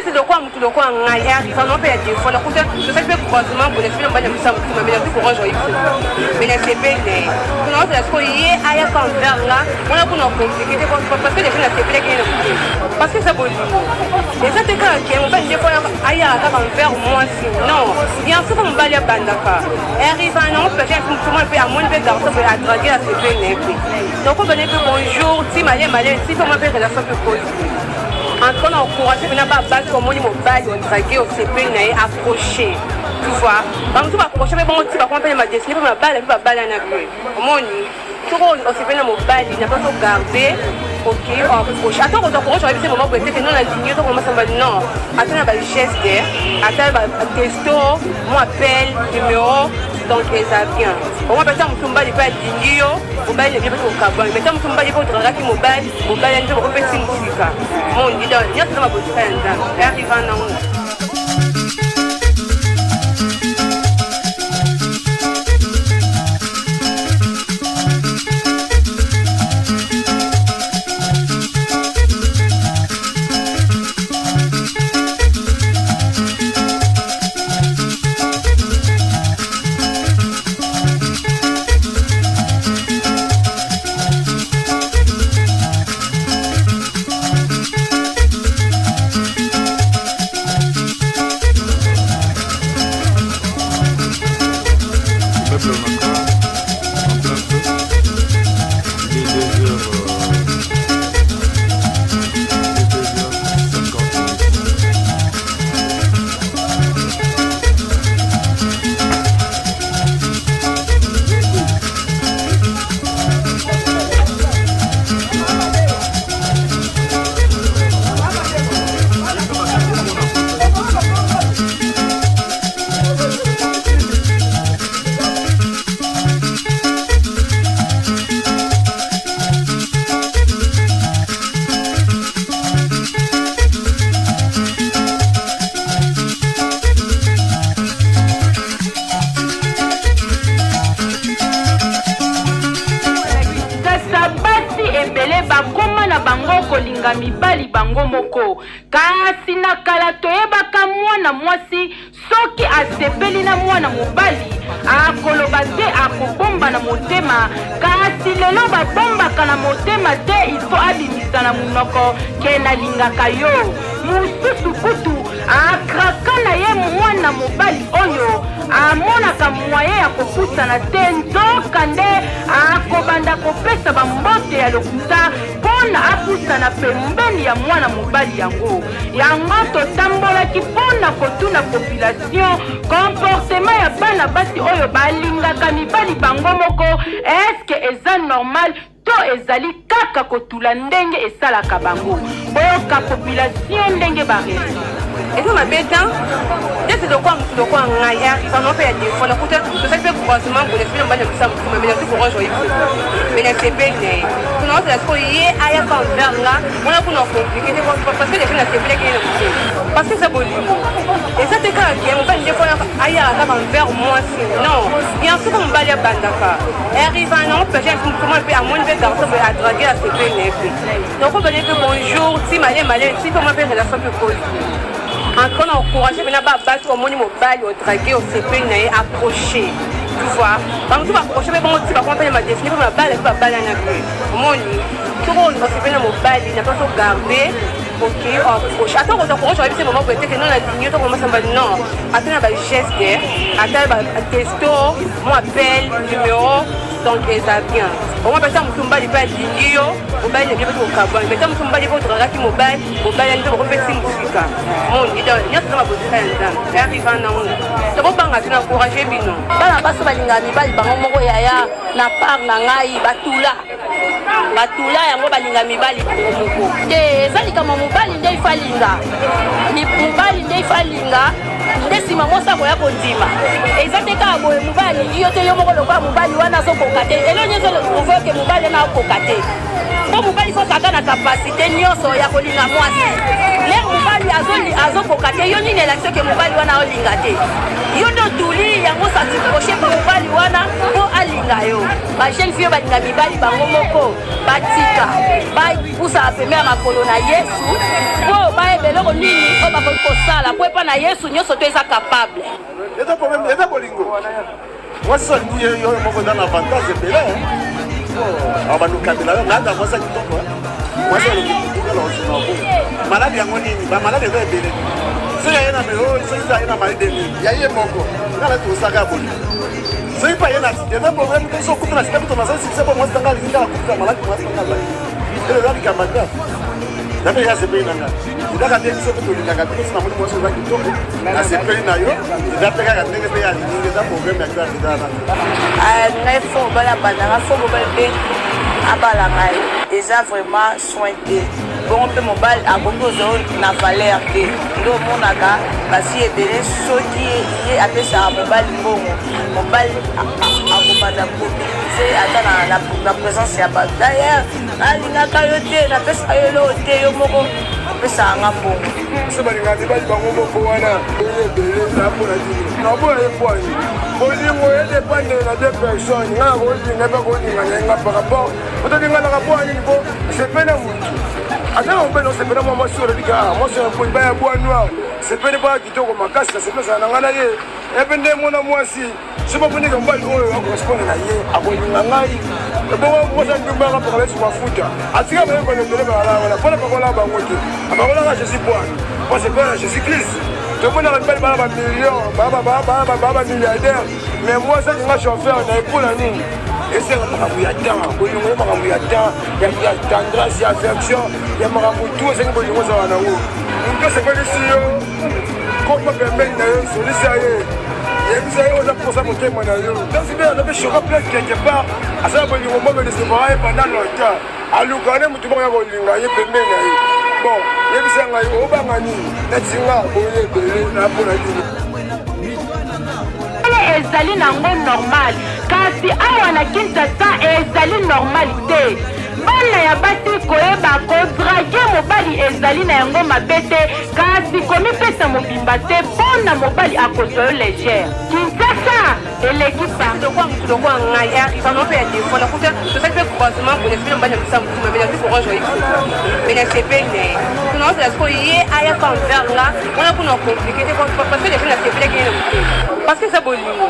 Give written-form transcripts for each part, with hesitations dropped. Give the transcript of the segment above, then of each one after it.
c'est de quoi tu le quoi en arrière, il faut non faire des fois. Donc, je fais le croisement pour les filles, mais je courage. Mais les CP, non, c'est ce qu'il y a à faire là. On a pour nous compliquer parce que les filles, c'est CP qui est parce que ça vaut. Et ça, c'est quand on va dire qu'il y a à faire moi si non. Il y a un truc qu'on va aller à Bandaka. Et arrive un an, peut-être que tout le monde peut à moins de garçons pour attraquer la CP. Donc, on va dire que bonjour, si malien, si on m'a fait relation plus positive. En train d'encourager, on n'a pas base comme on dit mobile, on draguer au CP, on est approché. Tu vois, par exemple, approcher, mais bon, tu vas comprendre ma destinée, ma balle, ma balle en appui. Au moins, tout au CP, on mobile, il n'a pas gardé. Ok, approché. Attends, on t'encourage, on va essayer de moment pour que non, la ligne, on commence à me dire non. Attends, on va le geste, attends, testo, mon appel, numéro. Donc, ça vient. On va peut-être me tomber pas digno, mobile est bien pour le carbone. Mais tant que me tomber pas pour le mobile, mobile est pour faire musique. Mon Dieu, il y a tout ma beauté. Et arrivant dans mibali bango moko kasi na kala toyebaka mwana mwasi soki asepeli na mwana mobali akoloba te akobomba na motema kasi lelo babombaka na motema te il faut abimisa na munoko ke nalingaka yo mosusu kutu akraka na ye mwana mobali oyo amonaka mwaye ya kopusana te nzoka nde akobanda kopesa bambote ya lokuta mpona apusana pembeni ya mwana mobali yango totambolaki mpona kotuna population comportement ya bana basi oyo balingaka mibali bango moko eske eza normal to ezali kaka kotula ndenge esalaka bango boyoka population ndenge barezi. Et puis ma bête, c'est de quoi en arrière, il faut non faire des fois. Écoute, je sais que croisement pour les filles, on va dire que ça me met tout courage. Mais les CP, sinon c'est la chose qui est ailleurs quand on vient là, on a pour nous compliquer parce que les filles, la CP qui est parce que c'est bon. Et ça c'est quand on va dire qu'on ailleurs là quand on vient moi si non, il y a un truc qu'on va aller à Bandaka. Et arrive un an, peut-être comment on peut à moins de garçons pour draguer la CP. Donc on va dire que bonjour, si malin, si comment faire relation plus positive. En train d'encourager, mais n'a pas base au monde mobile, au draguer, au CP, approché. Tu vois, par exemple, approcher, mais bon, tu vas comprendre ma destinée, ma balle, elle va balle en appui. Au monde, tout le monde va se faire mobile, il n'a pas sauvegarder. Ok, approche. Attends, on t'encourage, j'aurais pu ce moment pour dire que non, la dignité, on commence à me dire non. Attends, on va geste, attends, on va testo, mon appel, numéro. Donc, ça vient. On va passer à Moutoumba, il peut être digno, au bail, il y a au carbone. Mais tant Moutoumba, il faut être raqué mobile, au bail, il y a un peu de musique. Mon Dieu, il y a tout ma beauté. Et arrive en haut. C'est bon, on va encourager, Bino. Bana baso balingami bali bango moko yaya na par na ngai batula yango balingami bali moko te ezali kama mobali nde ifalinga ni mobali nde ifalinga nde nsima mwasi akoya kondima eza te kaka boye mobali yo te yo moko lokola mobali wana azokoka te elo nyonso ovoke mobali wana akoka te mpo mobali fo kaka na kapasité nyonso ya kolinga mwasi lere mobali azokoka te yo nini elakisi oke mobali wana olinga te yo nde otuli yango satikroche mpo mobali wana mpo alinga yo bajeune fille balinga mibali bango moko batika bapusaka pembe ya makolo na yesu mpo bayeba eloko nini oyo bakoki kosala mpo epa na yesu nyonso to eza capable eza bolingo mwasi alingi yo moko eza na avantage ebele abanukabela nganda mwasi kitoko mwasi alongi kutukala ozima bo maladi yango nini bamaladi eza ebele soki aye na meo soki aye na maladi nini ya ye moko ngala tosaka bolingo soki pa ye na site eza problème te sokutu na site bitona sa succès po mwasi tanga alingi kala kutuka maladi mwasi tanga zai ele eza likamba grave nape ya sepeli na nga ezaka te biso mpe tolingaka te kosi namoni mwasi eza kitoko na sepeli na yo eza mpe kaka ndenge mpe ya liningi eza problème ya grave eza na ngai fo mobali abandanga fo mobali mpe abala ngai eza vraiment soin te bongo mpe mobali akoki ozao na valeur te nde omonaka basi ebele soki ye apesaka mobali mbongo mobali akobanda mobilize ata na présence ya bato d'ailleurs nalingaka yo te napesaka yo eloo te yo moko opesaka nga mbongo so balinga mibali bango moko wana ebele napona dini nabona epwani bolingo edepande na deux personnes nga nakolinga mpe kolinga nyenga par rapport otolinganaka mpo anini po sepene mutu ata mobele osepene mwa mwasi olobika mwasi yapoi baya bwanwa sepene mpo kitoko makasi na sepesana na nga na ye epe nde mwana mwasi so bapondeka mobali oyo akorespondre na ye akolinga ngai ebongo mwasa ndumbaka mpaka besu mafuta atika bayekolembele baalawana mpona pakola bango te apakolaka jésus bwana mpo sepene na jésus christ tomonaka mibali bala bamillion baa bamilliardaire mais mwasi akinga chauffeur na epola nini esenga makambo ya temps bolingo ye makambo ya temps ya tendresse ya affection ya makambo tu esengi bolingo ozala nango nto sepelisi yo koma pembeni na yo solisa ye yebisa ye oza posa motema na yo donc bien anabe choka peut quelque part asala bolingo moko desepara ye pendant longtemps aluka ne motu moko ya kolinga ye pembeni na ye bon yebisa ngai obanga nini netinga boye ebele na mpona nini ezali nango normal kasi awa na Kinshasa ezali normal te bana ya basi koyeba kodrage mobali ezali na yango mabe te kasi komipesa mobimba te mpona mobali akozwa yo légère Kinshasa eleki lokwa ngai arriva no mpe ya defo nakuta tosali mpe croisement boye sipele mobali namisa mokuma mena mpe courage oyi mena sepene tunaosela sikoyo ye ayaka envers nga wana kuna compliqué te parce que defe na sepele kene na mote parce que eza bolingo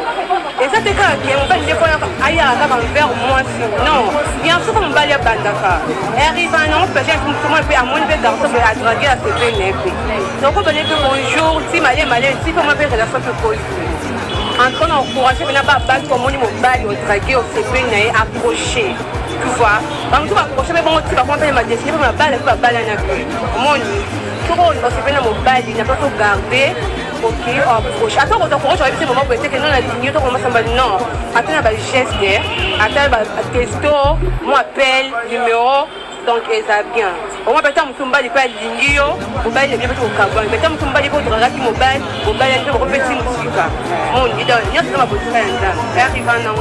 eza te kaka bien mobali nde fona ayaka kaka envers mwasi non bien sûr mobali abandaka arriva nango peut-être mokoma mpe amoni mpe garçon mpe adrage ya sepene mpe donc obele mpe bonjour ti male ti mpe mwa mpe relation mpe koyi en train d'encourager maintenant pas comme on dit mon bail au draguer au CP n'est approché tu vois quand tu vas approcher mais bon tu vas prendre ma décision ma balle va balle en appui mon trop on se fait dans mon bail il n'a pas tout garder ok approche attends on t'encourage à ce moment pour que non la ligne tu commences à non attends ba geste attends ba testo moi appel numéro donc ça bien on va peut-être mutumbali pa lingio mobile bien peut kabwa peut-être mutumbali ko dragaki mobile ndio ko petit musika mon idole nyoto ma botika yanda arriva na